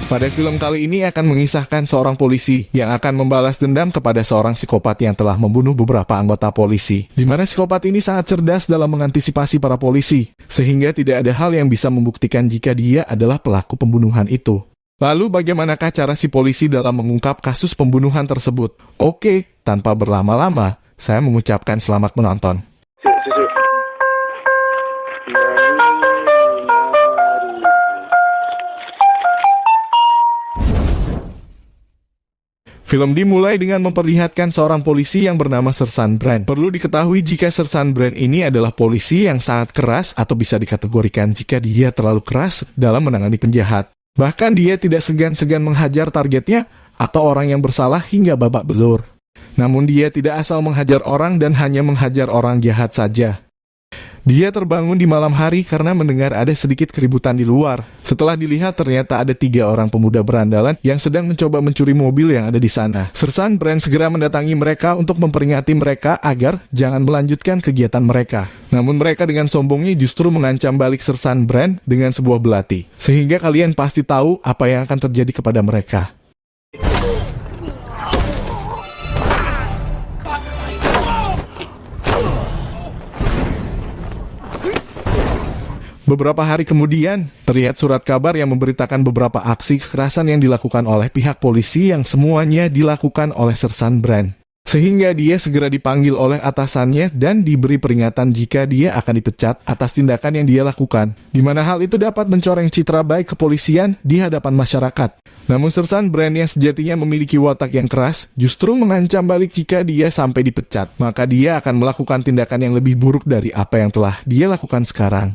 Pada film kali ini akan mengisahkan seorang polisi yang akan membalas dendam kepada seorang psikopat yang telah membunuh beberapa anggota polisi. Di mana psikopat ini sangat cerdas dalam mengantisipasi para polisi, sehingga tidak ada hal yang bisa membuktikan jika dia adalah pelaku pembunuhan itu. Lalu bagaimanakah cara si polisi dalam mengungkap kasus pembunuhan tersebut? Oke, tanpa berlama-lama, saya mengucapkan selamat menonton. Film dimulai dengan memperlihatkan seorang polisi yang bernama Sersan Brand. Perlu diketahui jika Sersan Brand ini adalah polisi yang sangat keras atau bisa dikategorikan jika dia terlalu keras dalam menangani penjahat. Bahkan dia tidak segan-segan menghajar targetnya atau orang yang bersalah hingga babak belur. Namun dia tidak asal menghajar orang dan hanya menghajar orang jahat saja. Dia terbangun di malam hari karena mendengar ada sedikit keributan di luar. Setelah dilihat ternyata ada 3 orang pemuda berandalan yang sedang mencoba mencuri mobil yang ada di sana. Sersan Brand segera mendatangi mereka untuk memperingati mereka agar jangan melanjutkan kegiatan mereka. Namun mereka dengan sombongnya justru mengancam balik Sersan Brand dengan sebuah belati. Sehingga kalian pasti tahu apa yang akan terjadi kepada mereka. Beberapa hari kemudian, terlihat surat kabar yang memberitakan beberapa aksi kekerasan yang dilakukan oleh pihak polisi yang semuanya dilakukan oleh Sersan Brand. Sehingga dia segera dipanggil oleh atasannya dan diberi peringatan jika dia akan dipecat atas tindakan yang dia lakukan. Di mana hal itu dapat mencoreng citra baik kepolisian di hadapan masyarakat. Namun Sersan Brand yang sejatinya memiliki watak yang keras justru mengancam balik jika dia sampai dipecat. Maka dia akan melakukan tindakan yang lebih buruk dari apa yang telah dia lakukan sekarang.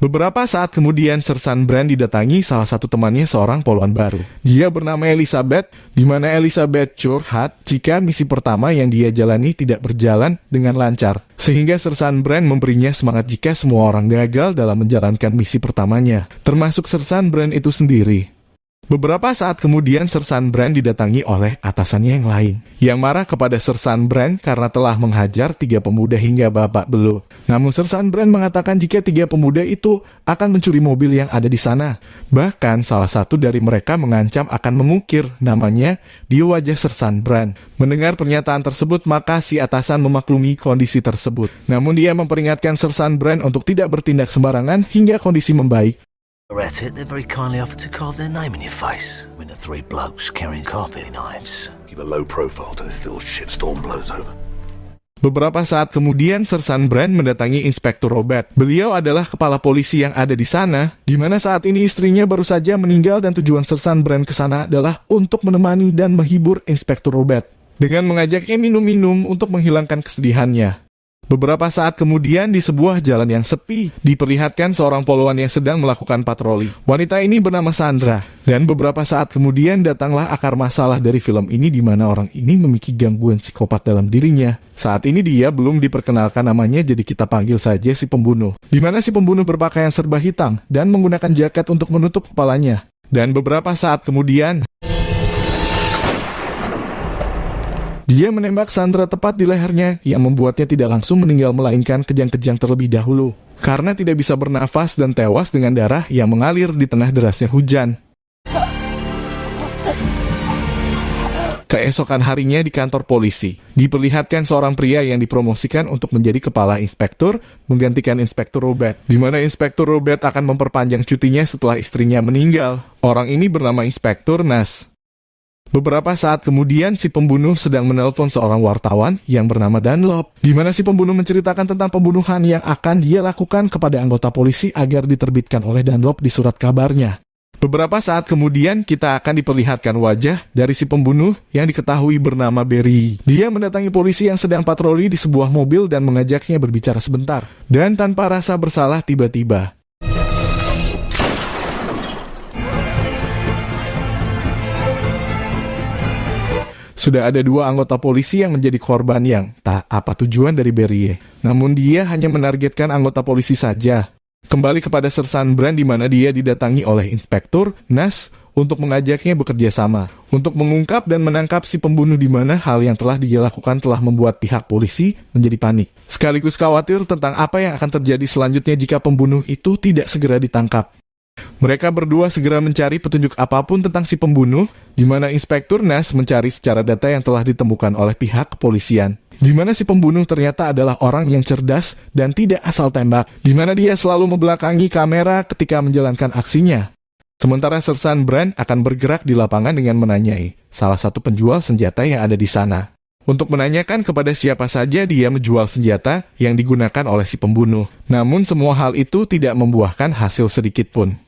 Beberapa saat kemudian Sersan Brand didatangi salah satu temannya seorang poluan baru. Dia bernama Elizabeth, di mana Elizabeth curhat jika misi pertama yang dia jalani tidak berjalan dengan lancar. Sehingga Sersan Brand memberinya semangat jika semua orang gagal dalam menjalankan misi pertamanya, termasuk Sersan Brand itu sendiri. Beberapa saat kemudian Sersan Brand didatangi oleh atasannya yang lain, yang marah kepada Sersan Brand karena telah menghajar 3 pemuda hingga babak belur. Namun Sersan Brand mengatakan jika 3 pemuda itu akan mencuri mobil yang ada di sana. Bahkan salah satu dari mereka mengancam akan mengukir namanya di wajah Sersan Brand. Mendengar pernyataan tersebut, maka si atasan memaklumi kondisi tersebut. Namun dia memperingatkan Sersan Brand untuk tidak bertindak sembarangan hingga kondisi membaik. At it, they very kindly offered to carve their name in your face when the 3 blokes carrying carpet knives. Keep a low profile till this little shitstorm blows over. Beberapa saat kemudian Sersan Brand mendatangi Inspektur Robert. Beliau adalah kepala polisi yang ada di sana, di mana saat ini istrinya baru saja meninggal dan tujuan Sersan Brand ke sana adalah untuk menemani dan menghibur Inspektur Robert dengan mengajaknya minum-minum untuk menghilangkan kesedihannya. Beberapa saat kemudian di sebuah jalan yang sepi, diperlihatkan seorang poluan yang sedang melakukan patroli. Wanita ini bernama Sandra, dan beberapa saat kemudian datanglah akar masalah dari film ini di mana orang ini memiliki gangguan psikopat dalam dirinya. Saat ini dia belum diperkenalkan namanya, jadi kita panggil saja si pembunuh. Di mana si pembunuh berpakaian serba hitam dan menggunakan jaket untuk menutup kepalanya. Dan beberapa saat kemudian, dia menembak Sandra tepat di lehernya yang membuatnya tidak langsung meninggal melainkan kejang-kejang terlebih dahulu karena tidak bisa bernafas dan tewas dengan darah yang mengalir di tengah derasnya hujan. Keesokan harinya di kantor polisi, diperlihatkan seorang pria yang dipromosikan untuk menjadi kepala inspektur menggantikan Inspektur Robert, di mana Inspektur Robert akan memperpanjang cutinya setelah istrinya meninggal. Orang ini bernama Inspektur Nas. Beberapa saat kemudian si pembunuh sedang menelpon seorang wartawan yang bernama Dunlop, di mana si pembunuh menceritakan tentang pembunuhan yang akan dia lakukan kepada anggota polisi agar diterbitkan oleh Dunlop di surat kabarnya. Beberapa saat kemudian kita akan diperlihatkan wajah dari si pembunuh yang diketahui bernama Barry. Dia mendatangi polisi yang sedang patroli di sebuah mobil dan mengajaknya berbicara sebentar. Dan tanpa rasa bersalah tiba-tiba sudah ada 2 anggota polisi yang menjadi korban yang tak apa tujuan dari Barry. Namun dia hanya menargetkan anggota polisi saja. Kembali kepada Sersan Brand di mana dia didatangi oleh Inspektur Nash untuk mengajaknya bekerja sama untuk mengungkap dan menangkap si pembunuh, di mana hal yang telah dia lakukan telah membuat pihak polisi menjadi panik, sekaligus khawatir tentang apa yang akan terjadi selanjutnya jika pembunuh itu tidak segera ditangkap. Mereka berdua segera mencari petunjuk apapun tentang si pembunuh, di mana Inspektur Nash mencari secara data yang telah ditemukan oleh pihak kepolisian, di mana si pembunuh ternyata adalah orang yang cerdas dan tidak asal tembak, di mana dia selalu membelakangi kamera ketika menjalankan aksinya. Sementara Sersan Brand akan bergerak di lapangan dengan menanyai salah satu penjual senjata yang ada di sana, untuk menanyakan kepada siapa saja dia menjual senjata yang digunakan oleh si pembunuh. Namun semua hal itu tidak membuahkan hasil sedikit pun.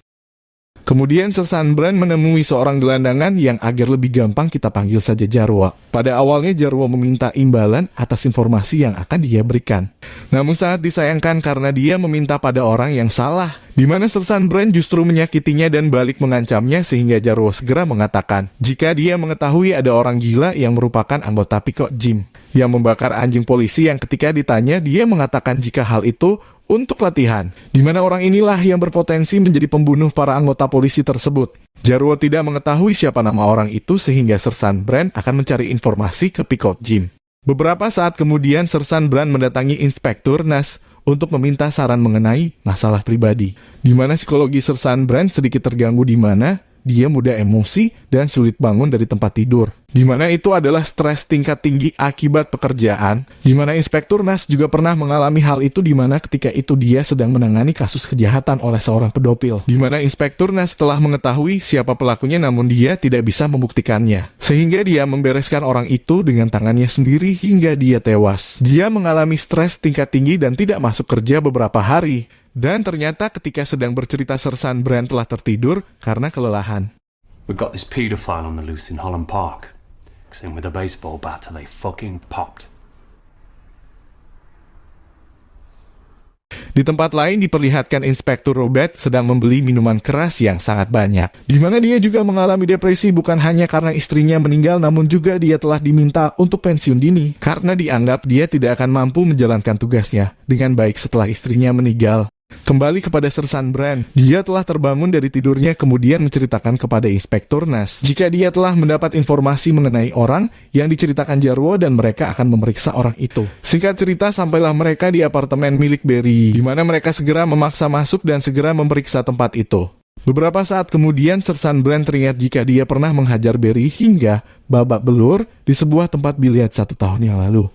Kemudian Sersan Brand menemui seorang gelandangan yang agar lebih gampang kita panggil saja Jarwo. Pada awalnya Jarwo meminta imbalan atas informasi yang akan dia berikan. Namun sangat disayangkan karena dia meminta pada orang yang salah, di mana Sersan Brand justru menyakitinya dan balik mengancamnya, sehingga Jarwo segera mengatakan jika dia mengetahui ada orang gila yang merupakan anggota Peacock Gym yang membakar anjing polisi, yang ketika ditanya dia mengatakan jika hal itu untuk latihan, di mana orang inilah yang berpotensi menjadi pembunuh para anggota polisi tersebut. Jarwo tidak mengetahui siapa nama orang itu, sehingga Sersan Brand akan mencari informasi ke Peacock Gym. Beberapa saat kemudian Sersan Brand mendatangi Inspektur Nash untuk meminta saran mengenai masalah pribadi, di mana psikologi Sersan Brand sedikit terganggu, di mana dia mudah emosi dan sulit bangun dari tempat tidur, di mana itu adalah stres tingkat tinggi akibat pekerjaan, di mana Inspektur Nash juga pernah mengalami hal itu, di mana ketika itu dia sedang menangani kasus kejahatan oleh seorang pedofil, di mana Inspektur Nash telah mengetahui siapa pelakunya namun dia tidak bisa membuktikannya, sehingga dia membereskan orang itu dengan tangannya sendiri hingga dia tewas. Dia mengalami stres tingkat tinggi dan tidak masuk kerja beberapa hari. Dan ternyata ketika sedang bercerita, Sersan Brand telah tertidur karena kelelahan. We've got this paedophile on the loose in Holland Park. Same with a baseball bat till they fucking popped. Di tempat lain diperlihatkan Inspektur Robert sedang membeli minuman keras yang sangat banyak, di mana dia juga mengalami depresi bukan hanya karena istrinya meninggal, namun juga dia telah diminta untuk pensiun dini karena dianggap dia tidak akan mampu menjalankan tugasnya dengan baik setelah istrinya meninggal. Kembali kepada Sersan Brand, dia telah terbangun dari tidurnya kemudian menceritakan kepada Inspektur Nash jika dia telah mendapat informasi mengenai orang yang diceritakan Jarwo dan mereka akan memeriksa orang itu. Singkat cerita, sampailah mereka di apartemen milik Barry, di mana mereka segera memaksa masuk dan segera memeriksa tempat itu. Beberapa saat kemudian Sersan Brand teringat jika dia pernah menghajar Barry hingga babak belur di sebuah tempat biliar 1 tahun yang lalu.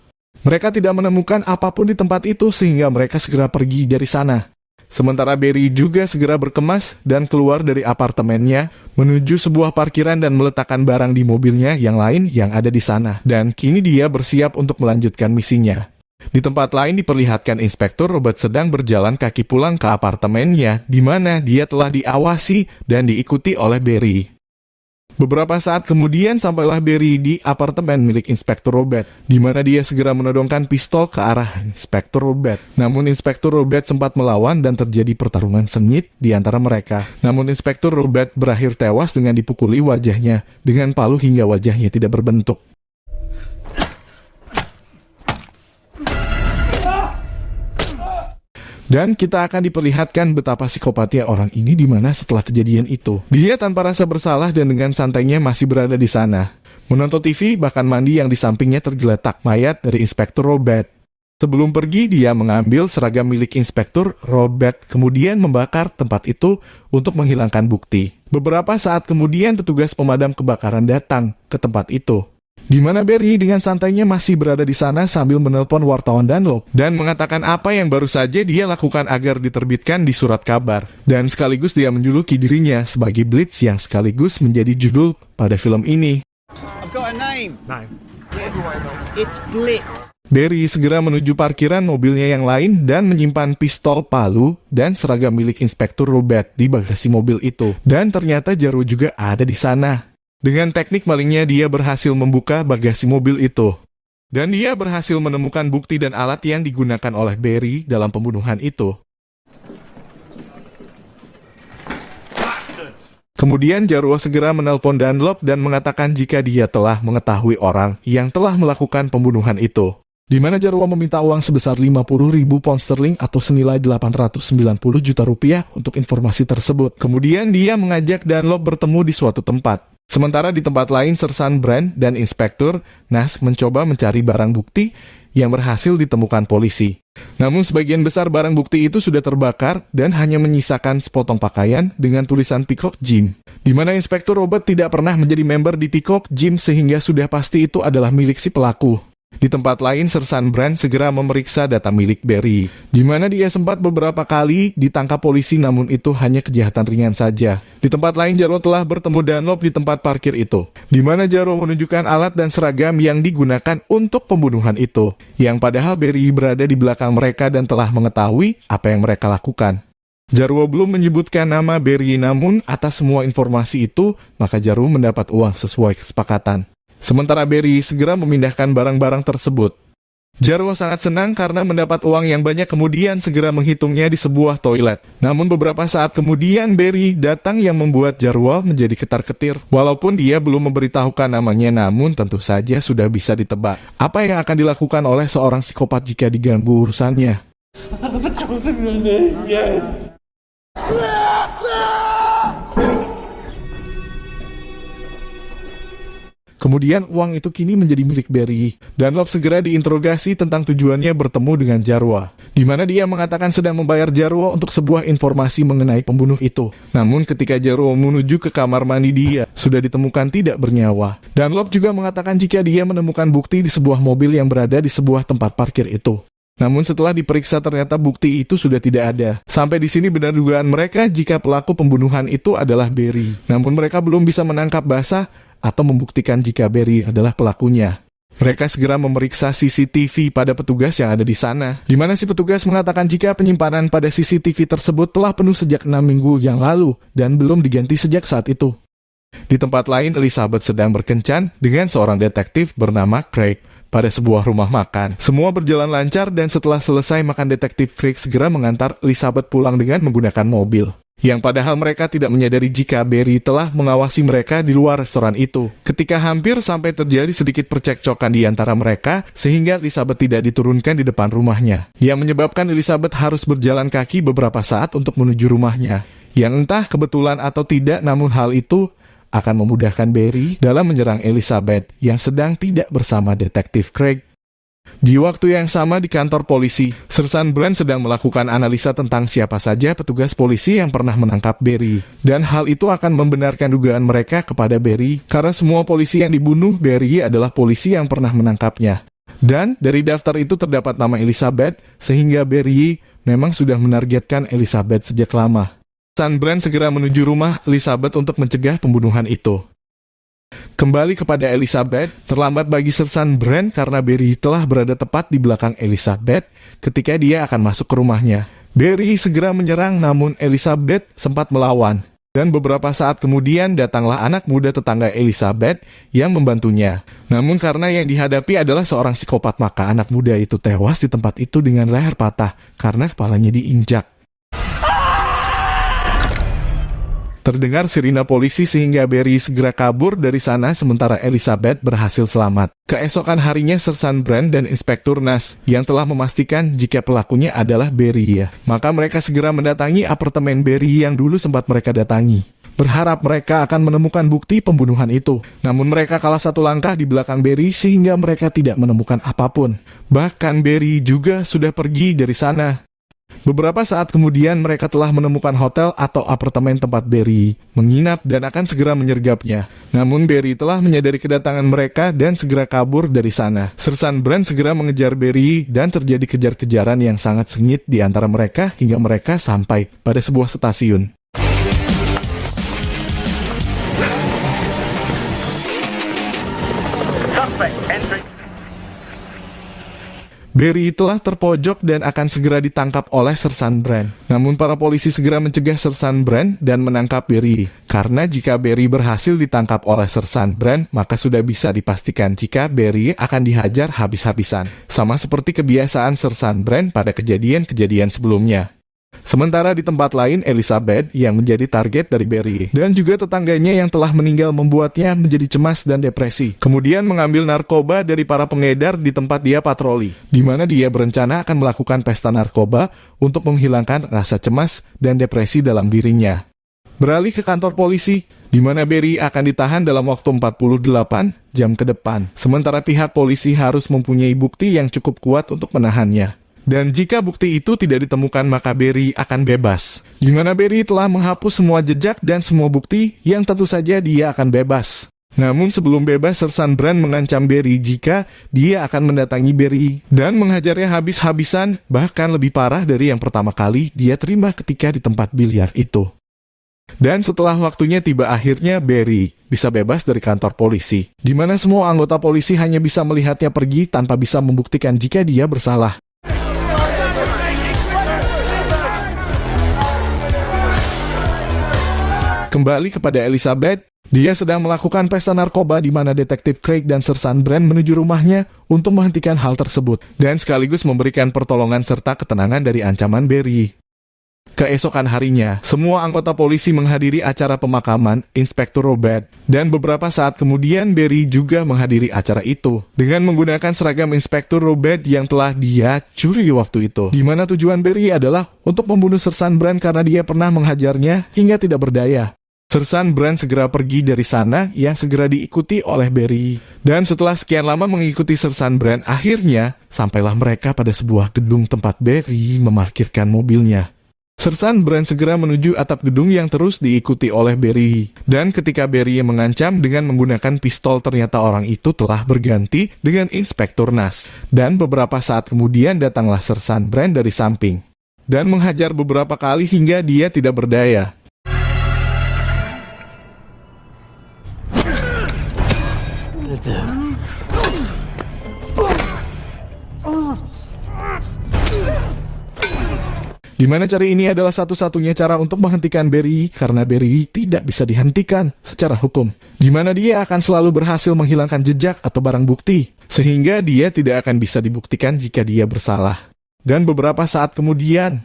Mereka tidak menemukan apapun di tempat itu sehingga mereka segera pergi dari sana. Sementara Barry juga segera berkemas dan keluar dari apartemennya menuju sebuah parkiran dan meletakkan barang di mobilnya yang lain yang ada di sana. Dan kini dia bersiap untuk melanjutkan misinya. Di tempat lain diperlihatkan Inspektur Robert sedang berjalan kaki pulang ke apartemennya, di mana dia telah diawasi dan diikuti oleh Barry. Beberapa saat kemudian sampailah Barry di apartemen milik Inspektur Robert, di mana dia segera menodongkan pistol ke arah Inspektur Robert. Namun Inspektur Robert sempat melawan dan terjadi pertarungan sengit di antara mereka. Namun Inspektur Robert berakhir tewas dengan dipukuli wajahnya dengan palu hingga wajahnya tidak berbentuk. Dan kita akan diperlihatkan betapa psikopatnya orang ini, di mana setelah kejadian itu, dia tanpa rasa bersalah dan dengan santainya masih berada di sana, menonton TV, bahkan mandi yang di sampingnya tergeletak mayat dari Inspektur Robert. Sebelum pergi, dia mengambil seragam milik Inspektur Robert, kemudian membakar tempat itu untuk menghilangkan bukti. Beberapa saat kemudian, petugas pemadam kebakaran datang ke tempat itu, di mana Barry dengan santainya masih berada di sana sambil menelpon wartawan Dunlop dan mengatakan apa yang baru saja dia lakukan agar diterbitkan di surat kabar, dan sekaligus dia menjuluki dirinya sebagai Blitz yang sekaligus menjadi judul pada film ini. I've got a name. No. It's Blitz. Barry segera menuju parkiran mobilnya yang lain dan menyimpan pistol, palu, dan seragam milik Inspektur Robert di bagasi mobil itu. Dan ternyata Jarwo juga ada di sana. Dengan teknik malingnya dia berhasil membuka bagasi mobil itu. Dan dia berhasil menemukan bukti dan alat yang digunakan oleh Barry dalam pembunuhan itu. Kemudian Jarwo segera menelpon Dunlop dan mengatakan jika dia telah mengetahui orang yang telah melakukan pembunuhan itu. di mana Jarwo meminta uang sebesar 50.000 pound sterling atau senilai 890 juta rupiah untuk informasi tersebut. Kemudian dia mengajak Dunlop bertemu di suatu tempat. Sementara di tempat lain, Sersan Brand dan Inspektur Nash mencoba mencari barang bukti yang berhasil ditemukan polisi. Namun sebagian besar barang bukti itu sudah terbakar dan hanya menyisakan sepotong pakaian dengan tulisan Peacock Gym, di mana Inspektur Robert tidak pernah menjadi member di Peacock Gym sehingga sudah pasti itu adalah milik si pelaku. Di tempat lain, Sersan Brand segera memeriksa data milik Barry, di mana dia sempat beberapa kali ditangkap polisi namun itu hanya kejahatan ringan saja. Di tempat lain, Jarwo telah bertemu Dunlop di tempat parkir itu, di mana Jarwo menunjukkan alat dan seragam yang digunakan untuk pembunuhan itu, yang padahal Barry berada di belakang mereka dan telah mengetahui apa yang mereka lakukan. Jarwo belum menyebutkan nama Barry, namun atas semua informasi itu, maka Jarwo mendapat uang sesuai kesepakatan. Sementara Barry segera memindahkan barang-barang tersebut. Jarwo sangat senang karena mendapat uang yang banyak kemudian segera menghitungnya di sebuah toilet. Namun beberapa saat kemudian Barry datang yang membuat Jarwo menjadi ketar-ketir. Walaupun dia belum memberitahukan namanya, namun tentu saja sudah bisa ditebak apa yang akan dilakukan oleh seorang psikopat jika diganggu urusannya. Kemudian uang itu kini menjadi milik Barry. Dunlop segera diinterogasi tentang tujuannya bertemu dengan Jarwo, di mana dia mengatakan sedang membayar Jarwo untuk sebuah informasi mengenai pembunuh itu. Namun ketika Jarwo menuju ke kamar mandi, dia sudah ditemukan tidak bernyawa. Dunlop juga mengatakan jika dia menemukan bukti di sebuah mobil yang berada di sebuah tempat parkir itu. Namun setelah diperiksa ternyata bukti itu sudah tidak ada. Sampai di sini benar dugaan mereka jika pelaku pembunuhan itu adalah Barry. Namun mereka belum bisa menangkap basah atau membuktikan jika Barry adalah pelakunya. Mereka segera memeriksa CCTV pada petugas yang ada di sana, di mana si petugas mengatakan jika penyimpanan pada CCTV tersebut telah penuh sejak 6 minggu yang lalu dan belum diganti sejak saat itu. Di tempat lain, Elizabeth sedang berkencan dengan seorang detektif bernama Craig pada sebuah rumah makan. Semua berjalan lancar dan setelah selesai makan, detektif Craig segera mengantar Elizabeth pulang dengan menggunakan mobil. Yang padahal mereka tidak menyadari jika Barry telah mengawasi mereka di luar restoran itu. Ketika hampir sampai terjadi sedikit percekcokan di antara mereka, sehingga Elizabeth tidak diturunkan di depan rumahnya. Yang menyebabkan Elizabeth harus berjalan kaki beberapa saat untuk menuju rumahnya. Yang entah kebetulan atau tidak, namun hal itu akan memudahkan Barry dalam menyerang Elizabeth yang sedang tidak bersama detektif Craig. Di waktu yang sama di kantor polisi, Sersan Brand sedang melakukan analisa tentang siapa saja petugas polisi yang pernah menangkap Barry. Dan hal itu akan membenarkan dugaan mereka kepada Barry, karena semua polisi yang dibunuh Barry adalah polisi yang pernah menangkapnya. Dan dari daftar itu terdapat nama Elizabeth, sehingga Barry memang sudah menargetkan Elizabeth sejak lama. Sersan Brand segera menuju rumah Elizabeth untuk mencegah pembunuhan itu. Kembali kepada Elizabeth, terlambat bagi Sersan Brand karena Barry telah berada tepat di belakang Elizabeth ketika dia akan masuk ke rumahnya. Barry segera menyerang, namun Elizabeth sempat melawan. Dan beberapa saat kemudian datanglah anak muda tetangga Elizabeth yang membantunya. Namun karena yang dihadapi adalah seorang psikopat, maka anak muda itu tewas di tempat itu dengan leher patah karena kepalanya diinjak. Terdengar sirine polisi sehingga Barry segera kabur dari sana sementara Elizabeth berhasil selamat. Keesokan harinya Sersan Brand dan Inspektur Nash yang telah memastikan jika pelakunya adalah Barry, maka mereka segera mendatangi apartemen Barry yang dulu sempat mereka datangi. Berharap mereka akan menemukan bukti pembunuhan itu. Namun mereka kalah satu langkah di belakang Barry sehingga mereka tidak menemukan apapun. Bahkan Barry juga sudah pergi dari sana. Beberapa saat kemudian mereka telah menemukan hotel atau apartemen tempat Barry menginap dan akan segera menyergapnya. Namun Barry telah menyadari kedatangan mereka dan segera kabur dari sana. Sersan Brand segera mengejar Barry dan terjadi kejar-kejaran yang sangat sengit di antara mereka hingga mereka sampai pada sebuah stasiun. Barry telah terpojok dan akan segera ditangkap oleh Sersan Brand. Namun para polisi segera mencegah Sersan Brand dan menangkap Barry. Karena jika Barry berhasil ditangkap oleh Sersan Brand, maka sudah bisa dipastikan jika Barry akan dihajar habis-habisan. Sama seperti kebiasaan Sersan Brand pada kejadian-kejadian sebelumnya. Sementara di tempat lain, Elizabeth yang menjadi target dari Barry. Dan juga tetangganya yang telah meninggal membuatnya menjadi cemas dan depresi. Kemudian mengambil narkoba dari para pengedar di tempat dia patroli, di mana dia berencana akan melakukan pesta narkoba untuk menghilangkan rasa cemas dan depresi dalam dirinya. Beralih ke kantor polisi, di mana Barry akan ditahan dalam waktu 48 jam ke depan. Sementara pihak polisi harus mempunyai bukti yang cukup kuat untuk menahannya. Dan jika bukti itu tidak ditemukan, maka Barry akan bebas. Di mana Barry telah menghapus semua jejak dan semua bukti yang tentu saja dia akan bebas. Namun sebelum bebas, Sersan Brand mengancam Barry jika dia akan mendatangi Barry dan menghajarnya habis-habisan, bahkan lebih parah dari yang pertama kali dia terima ketika di tempat biliar itu. Dan setelah waktunya tiba, akhirnya Barry bisa bebas dari kantor polisi, di mana semua anggota polisi hanya bisa melihatnya pergi tanpa bisa membuktikan jika dia bersalah. Kembali kepada Elizabeth, dia sedang melakukan pesta narkoba di mana detektif Craig dan Sersan Brand menuju rumahnya untuk menghentikan hal tersebut dan sekaligus memberikan pertolongan serta ketenangan dari ancaman Barry. Keesokan harinya, semua anggota polisi menghadiri acara pemakaman Inspektur Robert, dan beberapa saat kemudian Barry juga menghadiri acara itu dengan menggunakan seragam Inspektur Robert yang telah dia curi waktu itu, di mana tujuan Barry adalah untuk membunuh Sersan Brand karena dia pernah menghajarnya hingga tidak berdaya. Sersan Brand segera pergi dari sana yang segera diikuti oleh Barry, dan setelah sekian lama mengikuti Sersan Brand, akhirnya sampailah mereka pada sebuah gedung tempat Barry memarkirkan mobilnya. Sersan Brand segera menuju atap gedung yang terus diikuti oleh Barry. Dan ketika Barry mengancam dengan menggunakan pistol, ternyata orang itu telah berganti dengan Inspektur Nas. Dan beberapa saat kemudian datanglah Sersan Brand dari samping dan menghajar beberapa kali hingga dia tidak berdaya. Di mana cara ini adalah satu-satunya cara untuk menghentikan Barry, karena Barry tidak bisa dihentikan secara hukum. Di mana dia akan selalu berhasil menghilangkan jejak atau barang bukti, sehingga dia tidak akan bisa dibuktikan jika dia bersalah. Dan beberapa saat kemudian,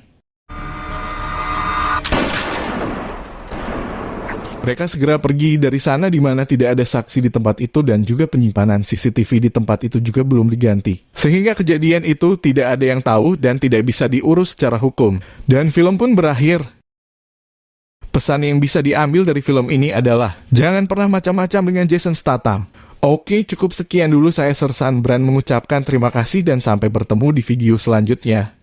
mereka segera pergi dari sana di mana tidak ada saksi di tempat itu dan juga penyimpanan CCTV di tempat itu juga belum diganti. Sehingga kejadian itu tidak ada yang tahu dan tidak bisa diurus secara hukum. Dan film pun berakhir. Pesan yang bisa diambil dari film ini adalah, jangan pernah macam-macam dengan Jason Statham. Oke, cukup sekian dulu, saya Sersan Brand mengucapkan terima kasih dan sampai bertemu di video selanjutnya.